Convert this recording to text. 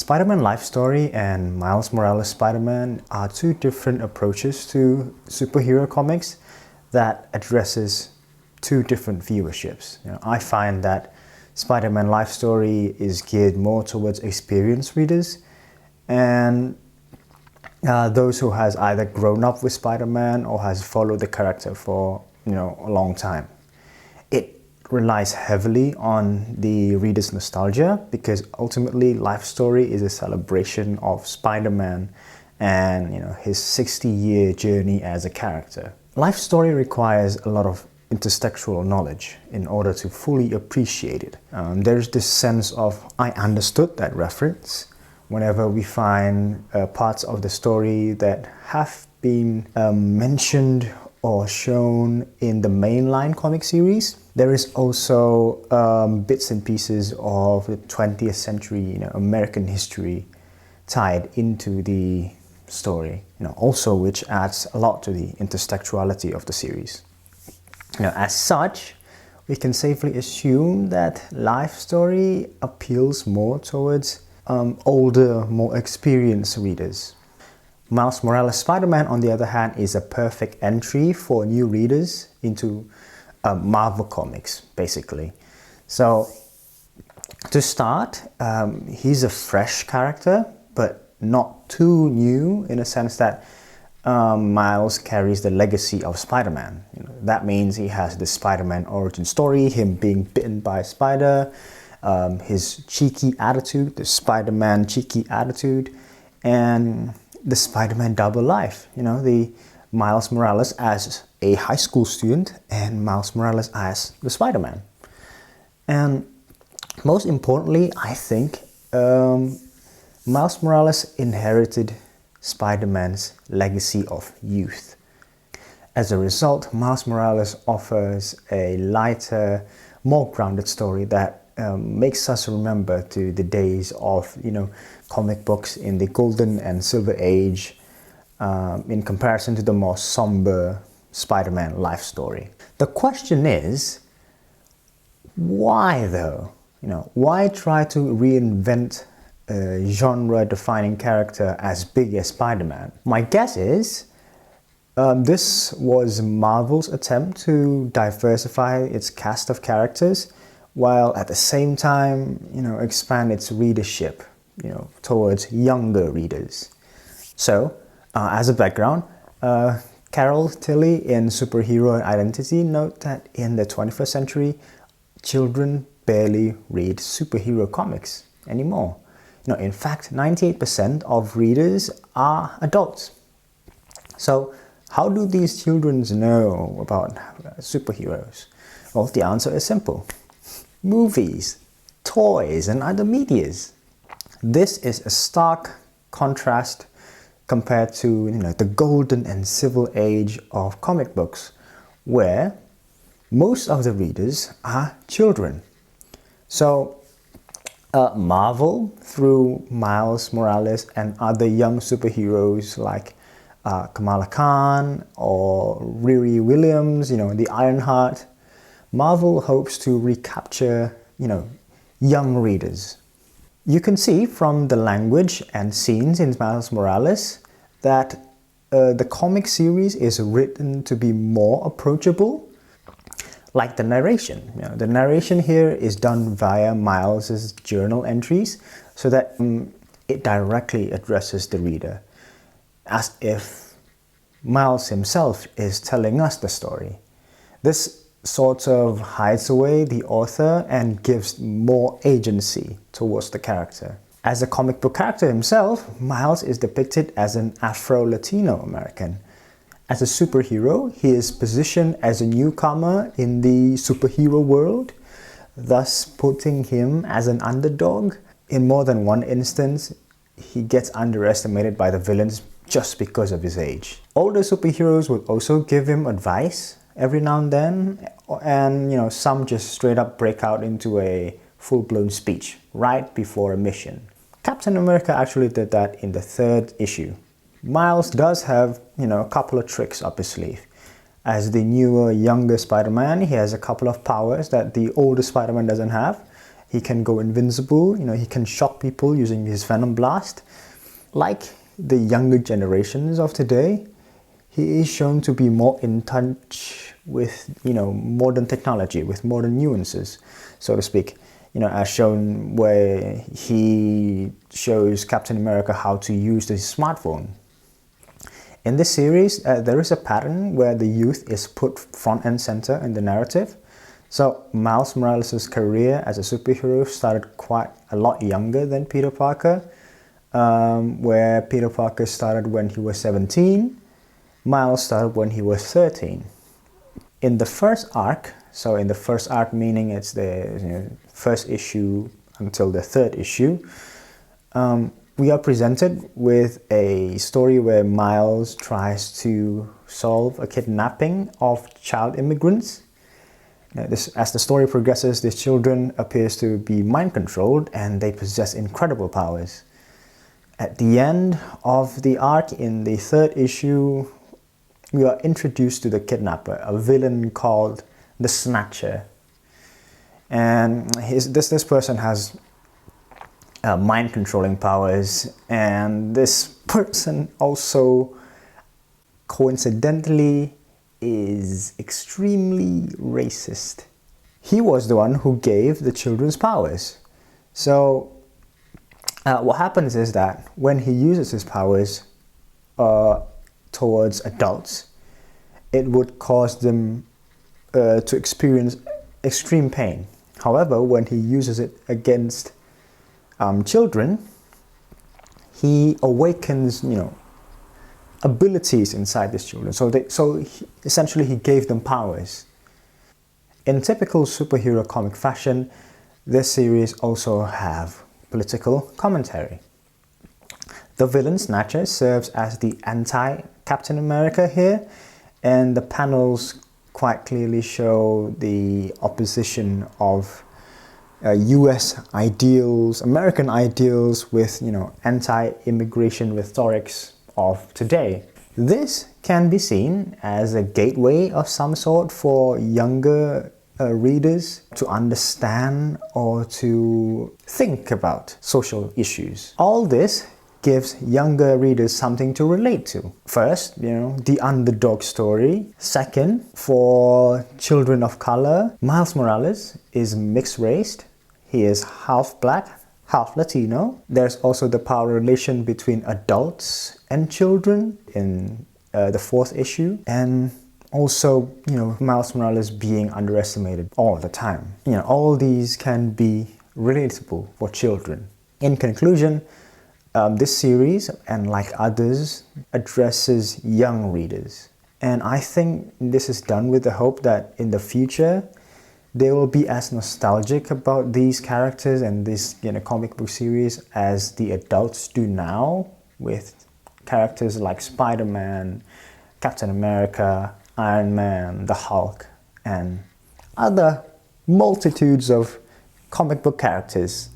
Spider-Man Life Story and Miles Morales Spider-Man are two different approaches to superhero comics that addresses two different viewerships. I find that Spider-Man Life Story is geared more towards experienced readers and those who has either grown up with Spider-Man or has followed the character for a long time. It relies heavily on the reader's nostalgia because ultimately Life Story is a celebration of Spider-Man and his 60-year journey as a character. Life Story requires a lot of intertextual knowledge in order to fully appreciate it. There's this sense of I understood that reference whenever we find parts of the story that have been mentioned or shown in the mainline comic series. There is also bits and pieces of the 20th century American history tied into the story, also which adds a lot to the intertextuality of the series. As such, we can safely assume that Life Story appeals more towards older, more experienced readers. Miles Morales Spider-Man, on the other hand, is a perfect entry for new readers into Marvel Comics, basically. So, to start, he's a fresh character, but not too new in a sense that Miles carries the legacy of Spider-Man. That means he has the Spider-Man origin story, him being bitten by a spider, his cheeky attitude, the Spider-Man cheeky attitude, and the Spider-Man double life, the Miles Morales as a high school student and Miles Morales as the Spider-Man. And most importantly, I think Miles Morales inherited Spider-Man's legacy of youth. As a result, Miles Morales offers a lighter, more grounded story that makes us remember to the days of comic books in the golden and silver age in comparison to the more somber Spider-Man Life Story. The question is, why though? Why try to reinvent a genre-defining character as big as Spider-Man? My guess is this was Marvel's attempt to diversify its cast of characters while at the same time, expand its readership, towards younger readers. So, as a background, Carol Tilly in Superhero Identity note that in the 21st century, children barely read superhero comics anymore. In fact, 98% of readers are adults. So, how do these children know about superheroes? Well, the answer is simple. Movies, toys, and other medias. This is a stark contrast compared to the golden and silver age of comic books, where most of the readers are children. So Marvel, through Miles Morales and other young superheroes like Kamala Khan or Riri Williams, the Ironheart, Marvel hopes to recapture, young readers. You can see from the language and scenes in Miles Morales that the comic series is written to be more approachable, like the narration. The narration here is done via Miles's journal entries so that it directly addresses the reader, as if Miles himself is telling us the story. This sort of hides away the author and gives more agency towards the character. As a comic book character himself, Miles is depicted as an Afro-Latino American. As a superhero, he is positioned as a newcomer in the superhero world, thus putting him as an underdog. In more than one instance, he gets underestimated by the villains just because of his age. Older superheroes would also give him advice every now and then, and some just straight up break out into a full-blown speech right before a mission. Captain America actually did that in the 3rd issue. Miles does have, a couple of tricks up his sleeve. As the newer, younger Spider-Man, he has a couple of powers that the older Spider-Man doesn't have. He can go invincible, he can shock people using his venom blast. Like the younger generations of today, he is shown to be more in touch with, modern technology, with modern nuances, so to speak. As shown where he shows Captain America how to use his smartphone. In this series, there is a pattern where the youth is put front and center in the narrative. So Miles Morales' career as a superhero started quite a lot younger than Peter Parker, where Peter Parker started when he was 17, Miles started when he was 13. In the first arc, so in the first arc meaning it's the first issue until the third issue, we are presented with a story where Miles tries to solve a kidnapping of child immigrants. As the story progresses, these children appears to be mind-controlled and they possess incredible powers. At the end of the arc, in the third issue, we are introduced to the kidnapper, a villain called the Snatcher. And this person has mind-controlling powers, and this person also coincidentally is extremely racist. He was the one who gave the children's powers. So what happens is that when he uses his powers towards adults, it would cause them to experience extreme pain. However, when he uses it against children, he awakens, abilities inside these children. Essentially, he gave them powers. In typical superhero comic fashion, this series also have political commentary. The villain Snatcher serves as the anti-Captain America here, and the panels quite clearly show the opposition of US ideals, American ideals with, anti-immigration rhetorics of today. This can be seen as a gateway of some sort for younger readers to understand or to think about social issues. All this gives younger readers something to relate to. First, the underdog story. Second, for children of color, Miles Morales is mixed-raced. He is half black, half Latino. There's also the power relation between adults and children in the fourth issue. And also, Miles Morales being underestimated all the time. All these can be relatable for children. In conclusion, this series, and like others, addresses young readers. And I think this is done with the hope that in the future, they will be as nostalgic about these characters and this comic book series as the adults do now, with characters like Spiderman, Captain America, Iron Man, the Hulk, and other multitudes of comic book characters.